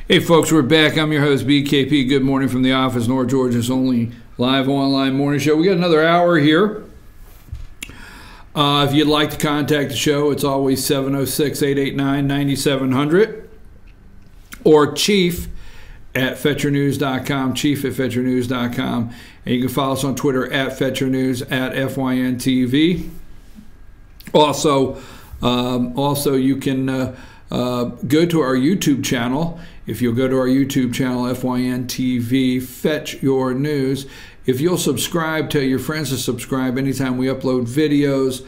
Hey folks, we're back. I'm your host, BKP. Good morning from the office, North Georgia's only live online morning show. We got another hour here. If you'd like to contact the show, it's always 706-889-9700 or chief@fetchernews.com, chief@fetchernews.com. And you can follow us on Twitter @FetcherNews, @FYNTV. Also, you can go to our YouTube channel. If you'll go to our YouTube channel, FYNTV, Fetch Your News. If you'll subscribe, tell your friends to subscribe anytime we upload videos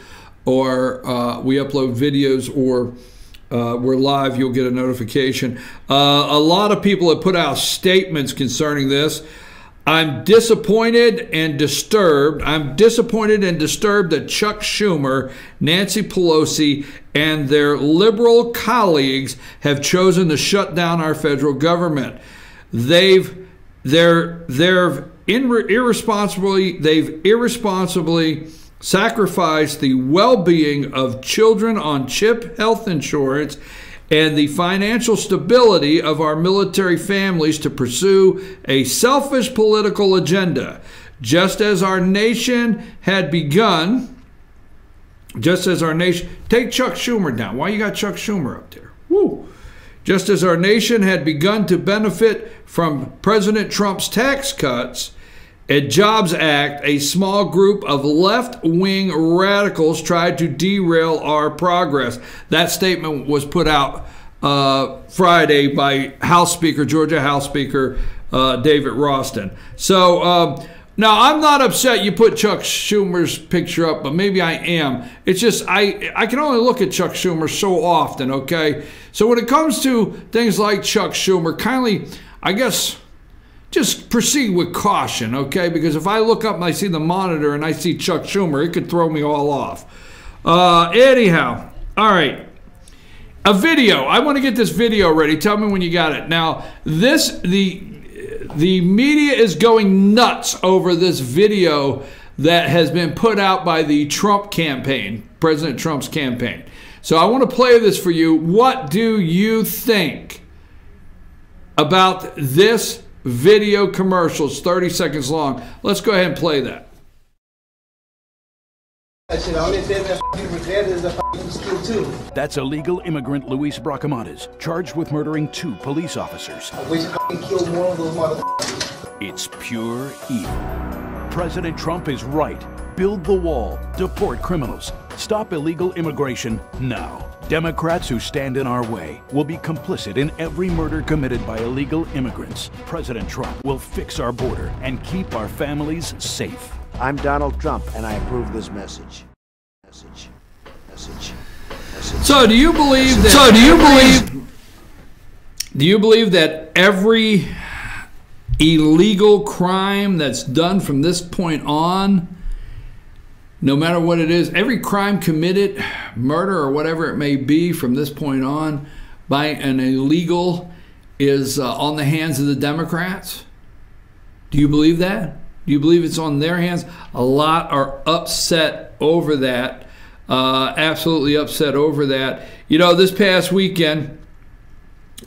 or we're live, you'll get a notification. A lot of people have put out statements concerning this. I'm disappointed and disturbed. I'm disappointed and disturbed that Chuck Schumer, Nancy Pelosi, and their liberal colleagues have chosen to shut down our federal government. They've irresponsibly sacrificed the well-being of children on CHIP health insurance and the financial stability of our military families to pursue a selfish political agenda. Just as our nation had begun, take Chuck Schumer down. Why you got Chuck Schumer up there? Woo! Just as our nation had begun to benefit from President Trump's tax cuts and Jobs Act, a small group of left-wing radicals tried to derail our progress. That statement was put out Friday by Georgia House Speaker David Ralston. So now I'm not upset you put Chuck Schumer's picture up, but maybe I am. It's just I can only look at Chuck Schumer so often, okay? So when it comes to things like Chuck Schumer, kindly, I guess, just proceed with caution, okay? Because if I look up and I see the monitor and I see Chuck Schumer, it could throw me all off. Anyhow, all right. A video. I want to get this video ready. Tell me when you got it. Now, the media is going nuts over this video that has been put out by the Trump campaign, President Trump's campaign. So I want to play this for you. What do you think about this video commercial? It's 30 seconds long. Let's go ahead and play that. The only thing that regret is the steal too. That's illegal immigrant Luis Bracamontes, charged with murdering 2 police officers. I wish I killed one of those motherfuckers. It's pure evil. President Trump is right. Build the wall. Deport criminals. Stop illegal immigration now. Democrats who stand in our way will be complicit in every murder committed by illegal immigrants. President Trump will fix our border and keep our families safe. I'm Donald Trump, and I approve this message. So do you believe that every illegal crime that's done from this point on, no matter what it is, every crime committed, murder or whatever it may be from this point on by an illegal is on the hands of the Democrats? Do you believe that? Do you believe it's on their hands? A lot are upset over that, absolutely upset over that. You know, this past weekend,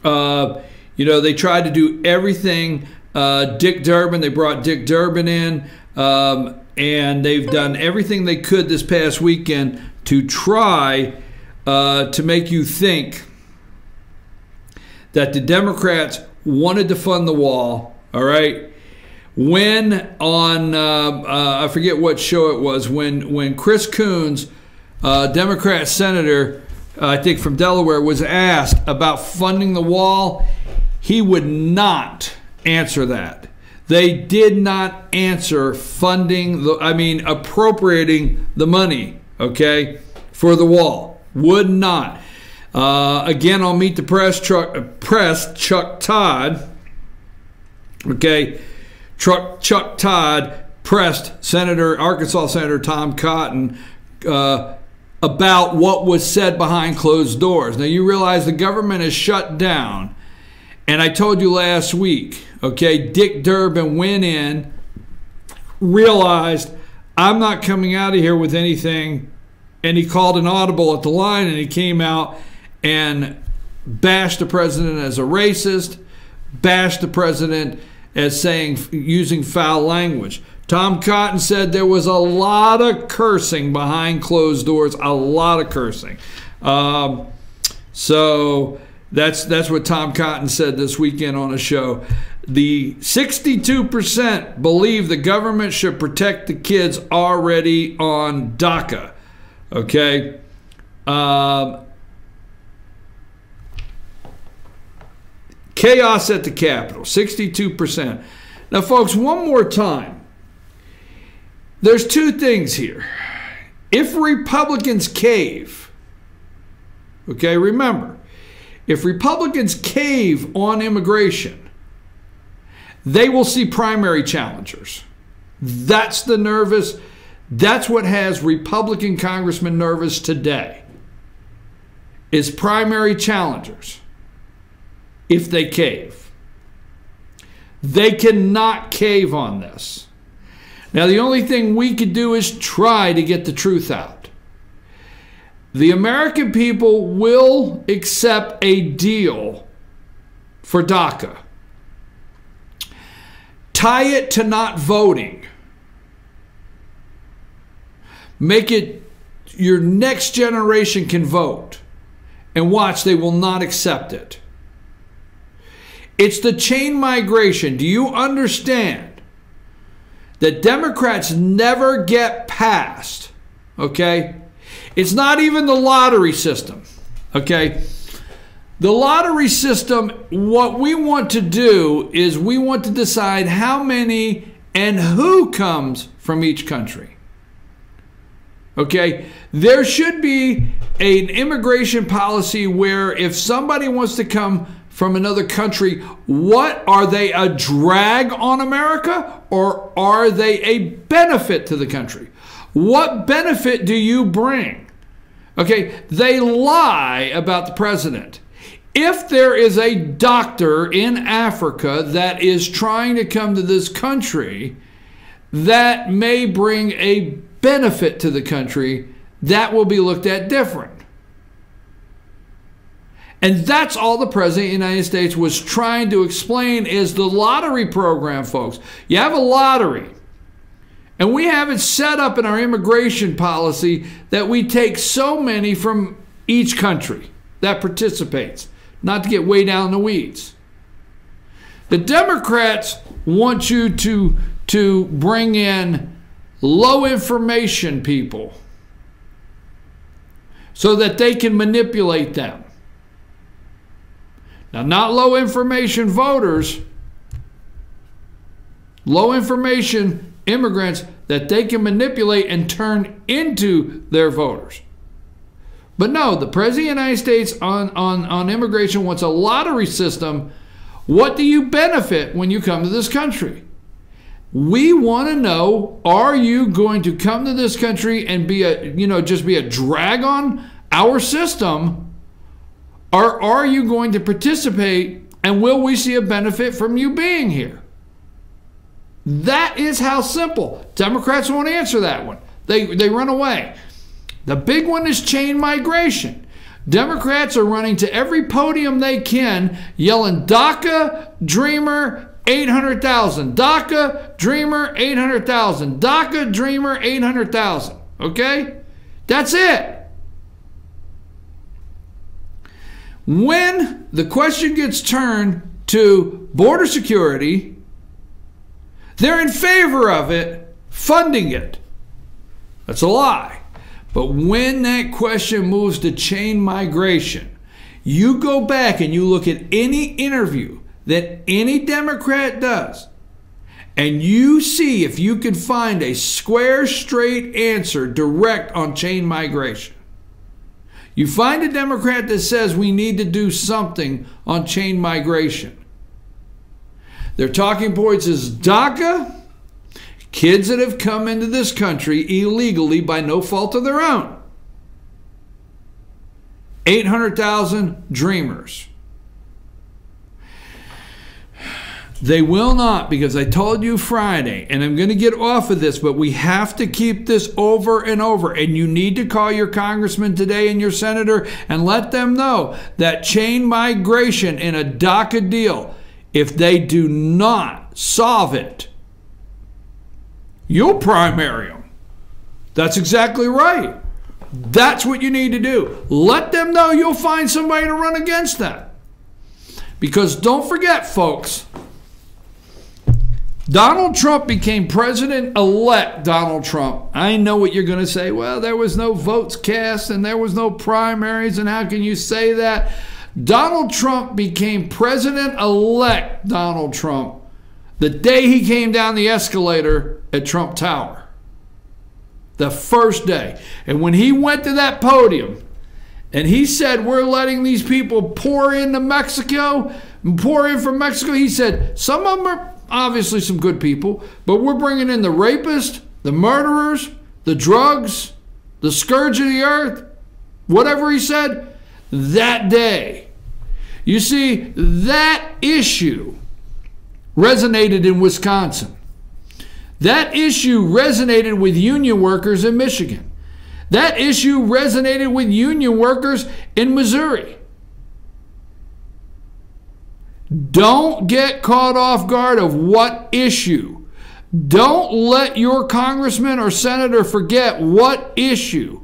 they tried to do everything. Dick Durbin, they brought Dick Durbin in, and they've done everything they could this past weekend to try to make you think that the Democrats wanted to fund the wall, all right? When on, I forget what show it was, when Chris Coons, Democrat senator, I think from Delaware, was asked about funding the wall, he would not answer that. They did not answer appropriating the money, okay, for the wall. Would not. Again, on Meet the Press, Chuck Todd, okay, Chuck Todd pressed Arkansas Senator Tom Cotton about what was said behind closed doors. Now, you realize the government is shut down. And I told you last week, okay, Dick Durbin went in, realized, I'm not coming out of here with anything, and he called an audible at the line, and he came out and bashed the president as a racist, bashed the president as using foul language. Tom Cotton said there was a lot of cursing behind closed doors, a lot of cursing. So that's what Tom Cotton said this weekend on a show. The 62% believe the government should protect the kids already on DACA. Okay. Chaos at the Capitol, 62%. Now, folks, one more time. There's two things here. If Republicans cave, okay, remember, if Republicans cave on immigration, they will see primary challengers. That's what has Republican congressmen nervous today, is primary challengers. If they cave, they cannot cave on this. Now, the only thing we could do is try to get the truth out. The American people will accept a deal for DACA. Tie it to not voting. Make it your next generation can vote. And watch, they will not accept it. It's the chain migration. Do you understand that Democrats never get past, okay? It's not even the lottery system, okay? The lottery system, what we want to do is we want to decide how many and who comes from each country. Okay? There should be an immigration policy where if somebody wants to come from another country, what are they, a drag on America, or are they a benefit to the country? What benefit do you bring? Okay, they lie about the president. If there is a doctor in Africa that is trying to come to this country that may bring a benefit to the country, that will be looked at different. And that's all the President of the United States was trying to explain is the lottery program, folks. You have a lottery, and we have it set up in our immigration policy that we take so many from each country that participates, not to get way down in the weeds. The Democrats want you to bring in low information people so that they can manipulate them. Now, not low information voters, low information immigrants that they can manipulate and turn into their voters. But no, the President of the United States on immigration wants a lottery system. What do you benefit when you come to this country? We want to know, are you going to come to this country and be just be a drag on our system? Or are you going to participate, and will we see a benefit from you being here? That is how simple. Democrats won't answer that one. They run away. The big one is chain migration. Democrats are running to every podium they can, yelling, DACA, Dreamer, 800,000. DACA, Dreamer, 800,000. DACA, Dreamer, 800,000. Okay? That's it. When the question gets turned to border security, they're in favor of it, funding it. That's a lie. But when that question moves to chain migration, you go back and you look at any interview that any Democrat does, and you see if you can find a square, straight answer direct on chain migration. You find a Democrat that says we need to do something on chain migration. Their talking points is DACA, kids that have come into this country illegally by no fault of their own. 800,000 dreamers. They will not, because I told you Friday, and I'm going to get off of this, but we have to keep this over and over. And you need to call your congressman today and your senator and let them know that chain migration in a DACA deal if they do not solve it, you'll primary them. That's exactly right. That's what you need to do. Let them know you'll find somebody to run against that. Because don't forget, folks, Donald Trump became President-elect Donald Trump. I know what you're going to say. Well, there was no votes cast and there was no primaries, and how can you say that? Donald Trump became President-elect Donald Trump the day he came down the escalator at Trump Tower. The first day. And when he went to that podium and he said, we're letting these people pour into Mexico, pour in from Mexico, he said, some of them are obviously some good people, but we're bringing in the rapists, the murderers, the drugs, the scourge of the earth, whatever he said, that day. You see, that issue resonated in Wisconsin. That issue resonated with union workers in Michigan. That issue resonated with union workers in Missouri. Don't get caught off guard of what issue. Don't let your congressman or senator forget what issue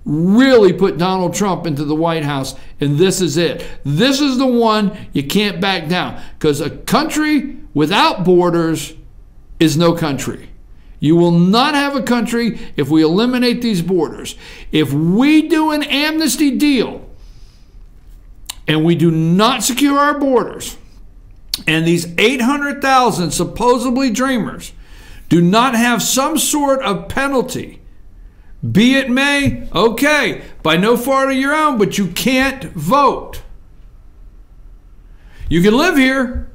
really put Donald Trump into the White House, and this is it. This is the one you can't back down, because a country without borders is no country. You will not have a country if we eliminate these borders. If we do an amnesty deal and we do not secure our borders, and these 800,000 supposedly dreamers do not have some sort of penalty, be it may, okay, by no fault of your own, but you can't vote. You can live here.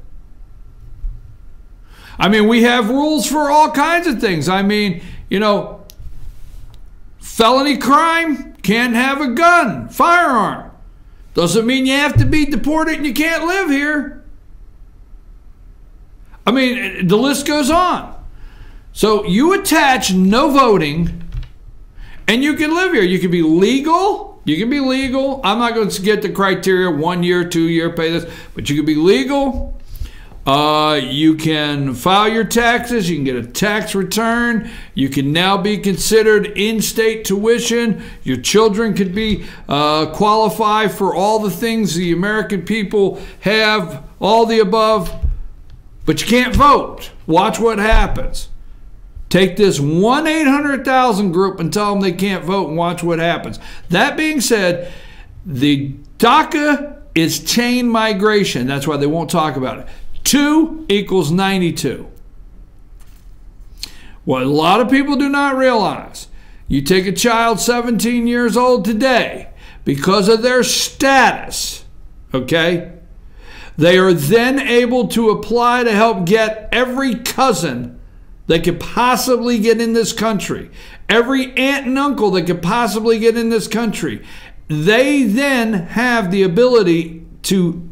I mean, we have rules for all kinds of things. I mean, you know, felony crime, can't have a gun, firearm. Doesn't mean you have to be deported and you can't live here. I mean, the list goes on. So you attach no voting and you can live here. You can be legal. You can be legal. I'm not going to get the criteria, 1 year, 2 year, pay this, but you can be legal. You can file your taxes. You can get a tax return. You can now be considered in-state tuition. Your children could be qualify for all the things the American people have, all the above, but you can't vote. Watch what happens. Take this 1-800,000 group and tell them they can't vote and watch what happens. That being said, the DACA is chain migration. That's why they won't talk about it. 2 equals 92. What a lot of people do not realize, you take a child 17 years old today, because of their status, okay, they are then able to apply to help get every cousin they could possibly get in this country, every aunt and uncle that could possibly get in this country. They then have the ability to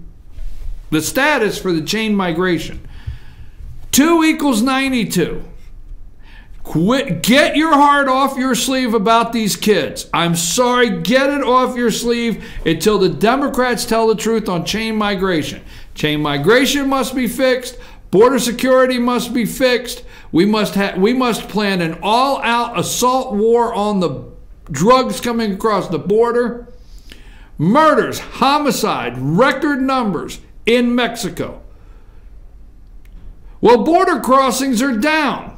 the status for the chain migration. 2 equals 92. Get your heart off your sleeve about these kids. I'm sorry, get it off your sleeve until the Democrats tell the truth on chain migration. Chain migration must be fixed. Border security must be fixed. We must plan an all-out assault war on the drugs coming across the border. Murders, homicide, record numbers in Mexico. Well, border crossings are down.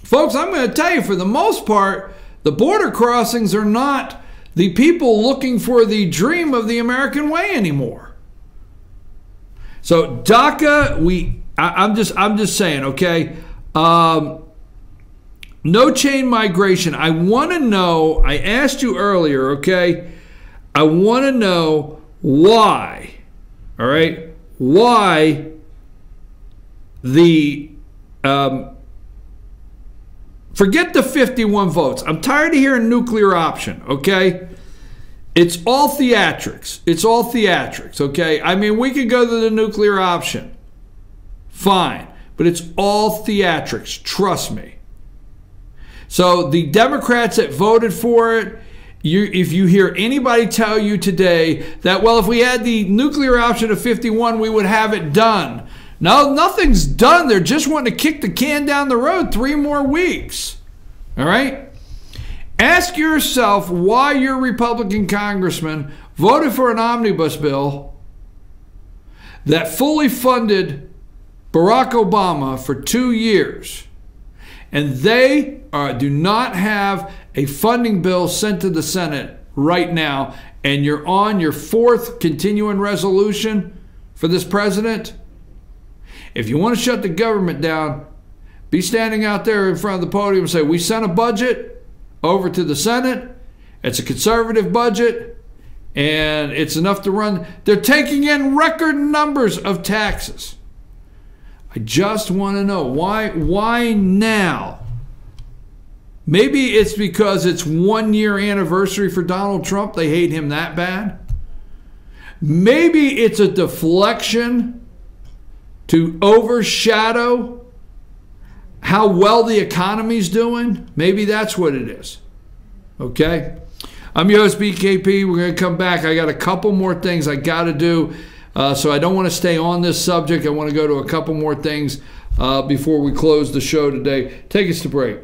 Folks, I'm going to tell you, for the most part, the border crossings are not the people looking for the dream of the American way anymore. So DACA, I'm just saying, okay, no chain migration. I want to know, I asked you earlier, okay, I want to know why, all right, why the, forget the 51 votes. I'm tired of hearing nuclear option, okay? It's all theatrics. It's all theatrics, okay? I mean, we could go to the nuclear option. Fine. But it's all theatrics. Trust me. So the Democrats that voted for it, if you hear anybody tell you today that, well, if we had the nuclear option of 51, we would have it done. No, nothing's done. They're just wanting to kick the can down the road 3 more weeks. All right? Ask yourself why your Republican congressman voted for an omnibus bill that fully funded Barack Obama for 2 years, and they do not have a funding bill sent to the Senate right now, and you're on your 4th continuing resolution for this president. If you want to shut the government down, be standing out there in front of the podium and say, we sent a budget over to the Senate. It's a conservative budget, and it's enough to run. They're taking in record numbers of taxes. I just want to know why now? Maybe it's because it's 1 year anniversary for Donald Trump. They hate him that bad. Maybe it's a deflection to overshadow how well the economy's doing. Maybe that's what it is. Okay? I'm your host, BKP. We're going to come back. I got a couple more things I got to do. So I don't want to stay on this subject. I want to go to a couple more things before we close the show today. Take us to break.